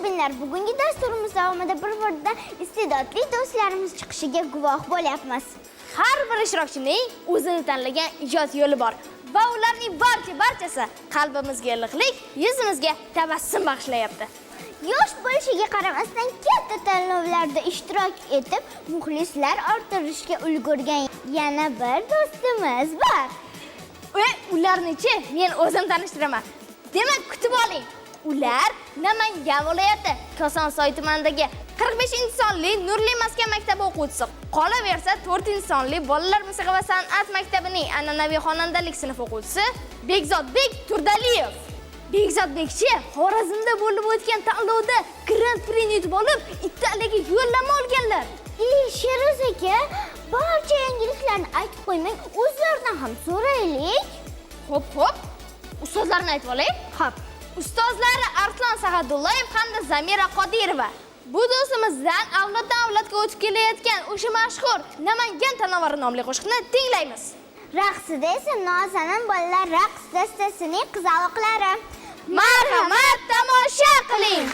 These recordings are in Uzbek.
Tomoshabinlar, bugungi dasturimiz davomida bir-biridan iste'dodli do'stlarimiz chiqishiga guvoh bo'lyapmiz. Har bir ishtirokchining o'zini tanlagan ijod yo'li bor va ularning barchasi qalbimizga iliqlik, yuzimizga tabassum bag'ishlayapti. Yosh bo'lishiga qaramasdan katta tanlovlarda ishtirok etib, muxlislar orttirishga ulgurgan yana bir do'stimiz bor. Ularni-chi men o'zim tanishtiraman. Demak, kutib oling. Ular Namangan viloyati Kosonsoy tumanidagi 45-sonli Nurli maskan maktabi o'quvchisi. Qolaversa 4-sonli Bolalar musiqa va san'at maktabining an'anaviy xonandalik sinf o'quvchisi Bekzodbek Turdaliyev. Bekzodbekchi Xorazmda bo'lib o'tgan tanlovda Grand Prix yutib olib, Italiyaga yo'llanma olganlar. Sheruz aka, barcha yangiliklarni aytib qo'ymang, o'zlaridan ham so'raylik. Xo'p. Ustozlarni aytib olay. Xo'p. Ustozlari Arslon Sahadullayev hamda Zamira Qodirova. Bu do'stimizdan avloddan avlodga o'tib kelayotgan o'sha mashhur Namangan tanovari nomli qo'shiqni tinglaymiz. Raqsida esa Nozanin bolalar raqs dastasining qizaloqlari. Marhamat, tomosha qiling.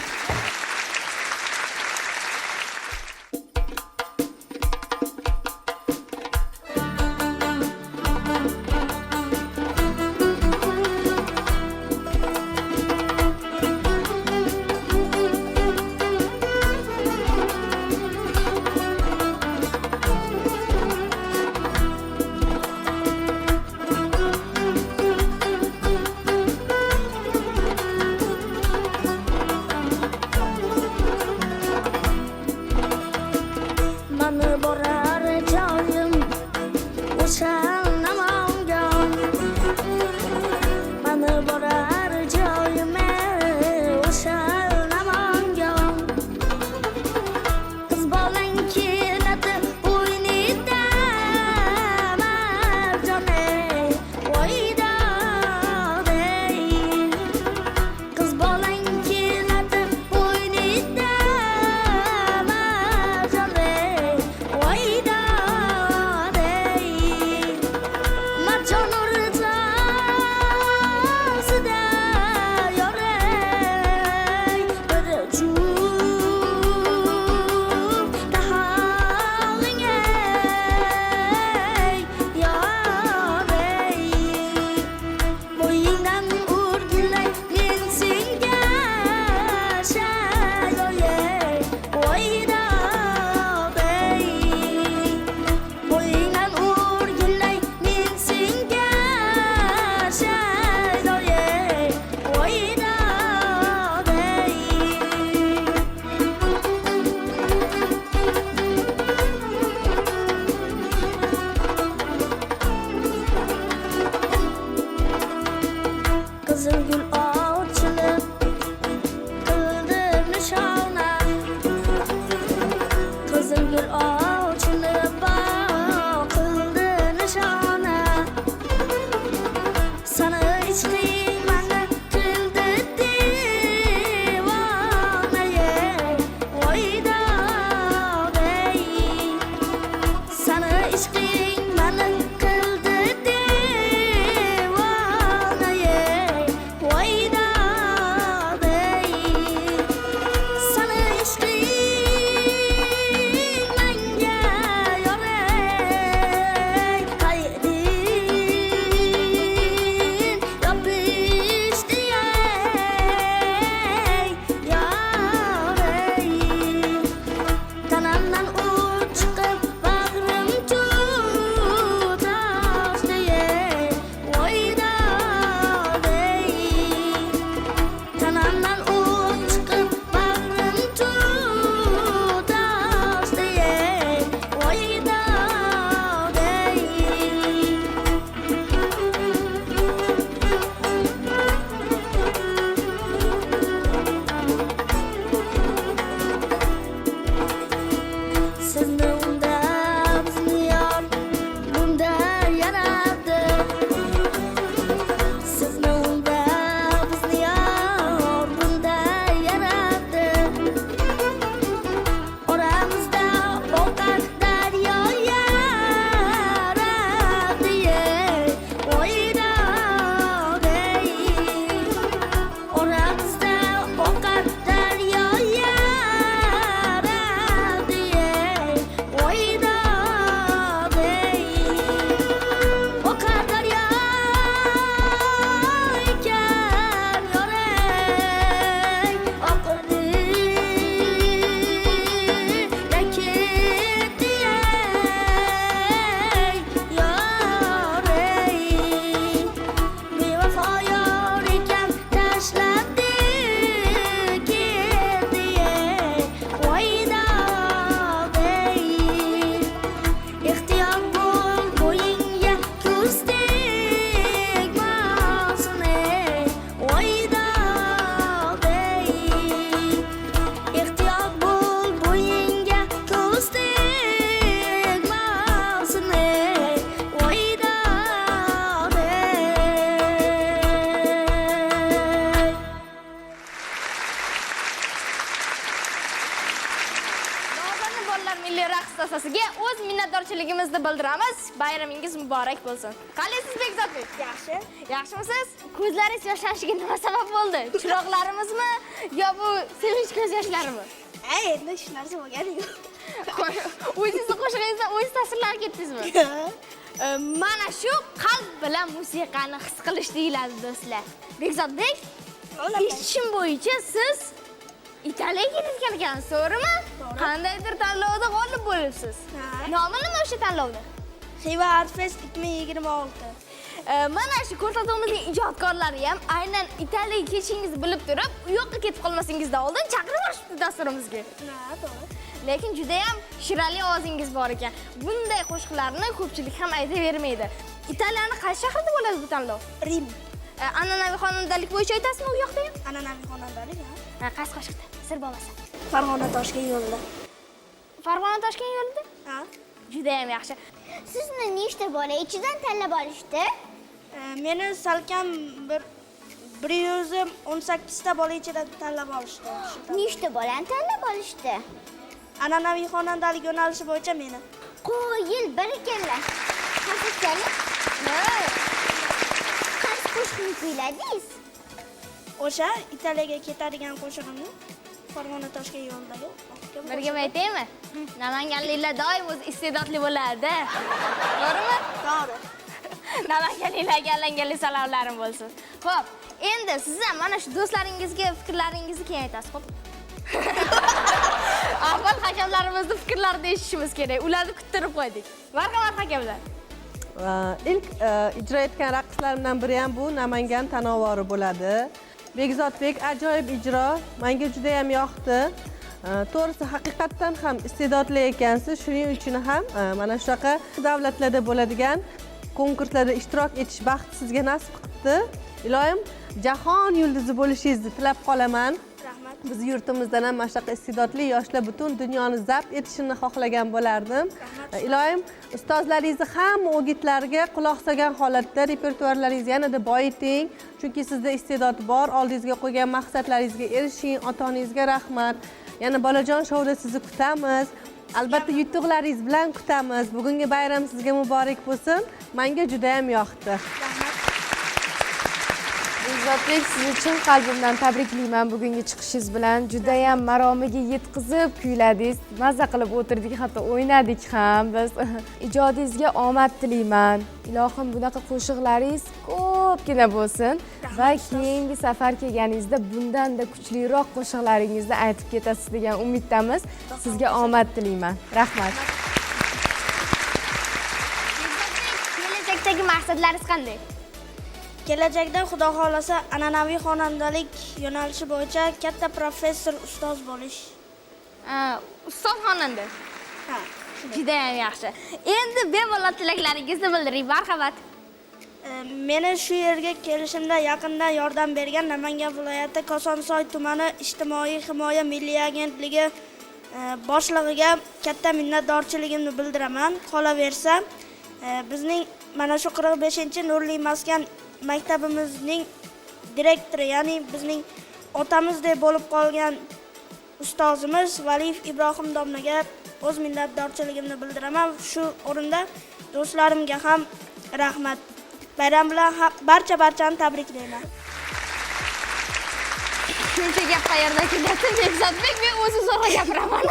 muassasasiga o'z minnatdorchiligimizni bildiramiz. Bayramingiz muborak bo'lsin. Qalaysiz Bekzodbek? Yaxshi. Yaxshimisiz? Ko'zlaringiz yoshlanishiga nima sabab bo'ldi? Chiroqlarimizmi yo bu sevinch ko'z yoshlarimi? Endi hech narsa bo'lgani yo'q. O'zingizni qo'shig'ingizdan o'zingiz ta'sirlanib ketdingizmi? Mana shu qalb bilan musiqani his qilish deyiladi do'stlar. Bekzodbek, eshitishim bo'yicha siz Italiyaga ketgan ekansiz, to'g'rimi? Qandaydir tanlovda g'olib bo'libsiz. Nomi nima o'sha tanlovda? Xiva Art Fest 2026. Mana shu ko'rsatuvimizning ijodkorlari ham aynan Italiyaga ketishingizni bilib turib, u yoqqa ketib qolmasingizdan oldin chaqirib olishdi dasturimizga. To'g'ri. Lekin juda ham shirali ovozingiz bor ekan. Bunday qo'shiqlarni ko'pchilik ham aytavermaydi. Italiyaning qaysi shahrida bo'ladi bu tanlov? Rim. An'anaviy xonandalik bo'yicha aytasizmi u yoqda ham? An'anaviy xonandalik. Qaysi qo'shiqda? Sir bo'lmasa. Farg'ona Toshkent yo'lida. Farg'ona Toshkent yo'lida? Ha. Juda ham yaxshi. Sizni nechta bola ichidan tanlab olishdi? Meni salkam 118 ta bola ichidan tanlab olishdi. Nechta bolani tanlab olishdi? An'anaviy xonandalik yo'nalishi bo'yicha meni. Qo'yil barakalla. Haqiqatdan qaysi qo'shiqni kuyladingiz? O'sha Italiyaga ketadigan qo'shig'imni Farg'ona Toshkent yo'lidagi. Bir gap aytaymi? Namanganliklar doim o'z iste'dodli bo'ladi. To'g'rimi? To'g'ri. Namanganliklarga allangali salomlarim bo'lsin. Xo'p, endi siz ham mana shu do'stlaringizga fikrlaringizni keyin aytasiz, xo'p? Avval hakamlarimizning fikrlarini eshitishimiz kerak. Ularni kuttirib qo'ydik. Marhamat hakamlar. İlk icra etgan raqslarimdan biri ham bu Namangan tanovori bo'ladi. Bekzodbek ajoyib ijro, menga juda ham yoqdi. To'g'risi haqiqatdan ham iste'dodli ekansiz. Shuning uchun ham mana shunaqa davlatlarda bo'ladigan konkurslarda ishtirok etish baxti sizga nasib qilibdi. Iloyim jahon yulduzi bo'lishingizni tilab qolaman. Rahmat. Biz yurtimizdan ham mana shunaqa iste'dodli yoshlar butun dunyoni zabt etishini xohlagan bo'lardim. Iloyim ustozlaringizni hamma o'gitlariga quloq solgan holatda repertuarlaringizni yanada boyiting. Chunki sizda iste'dod bor, oldingizga qo'ygan maqsadlaringizga erishing. Ota-onangizga rahmat. Yana Bolajon shouda sizni kutamiz. Albatta yutuqlaringiz bilan kutamiz. Bugungi bayram sizga muborak bo'lsin. Menga juda ham yoqdi. Bekzodbek, sizni chin qalbimdan tabriklayman bugungi chiqishingiz bilan. Juda ham maromiga yetkazib kuyladingiz. Mazza qilib o'tirdik, hatto o'ynadik ham. Biz ijodingizga omad tilayman. Ilohim bunaqa qo'shiqlaringiz ko'pgina bo'lsin va keyingi safar kelganingizda bundan-da kuchliroq qo'shiqlaringizni aytib ketasiz degan umiddamiz. Sizga omad tilayman. Rahmat. Kelajakdagi maqsadlaringiz qanday? Kelajakda Xudo xolasa an'anaviy xonandalik yo'nalishi bo'yicha katta professor ustoz bo'lish. Ustoz xonanda. Ha. Juda ham yaxshi. Endi bemalol tilaklaringizni bildiring, marhamat. Meni shu yerga kelishimda yaqindan yordam bergan Namangan viloyati Kosonsoy tumani ijtimoiy himoya milliy agentligi boshlig'iga katta minnatdorchiligimni bildiraman. Qolaversa, bizning mana shu 45-Nurli maskan maktabimizning direktori, ya'ni bizning otamizdek bo'lib qolgan ustozimiz Valiyev Ibrohim domlaga o'z minnatdorchiligimni bildiraman. Shu o'rinda do'stlarimga ham rahmat. Bayram bilan barchani tabriklayman. Shuncha gap qayerdan kelyapti? Bekzodbek, men o'zim zo'rg'a gapiraman.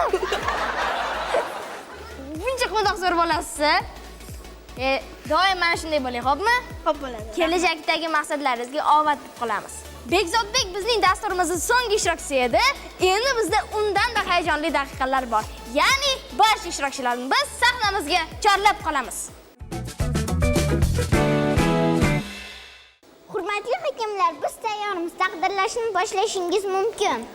Buncha qandoq zo'r bo'lasiz? Doim mana shunday bo'ling, xo'pmi? Xo'p bo'ladi. Kelajakdagi maqsadlaringizga omad deb qolamiz. Bekzodbek bizning dasturimizning so'nggi ishtirokchisi edi. Endi bizda undan-da hayajonli daqiqalar bor. Ya'ni barcha ishtirokchilarni biz sahnamizga chorlab qolamiz. Hurmatli hakamlar, biz tayyormiz. Taqdirlashni boshlashingiz mumkin.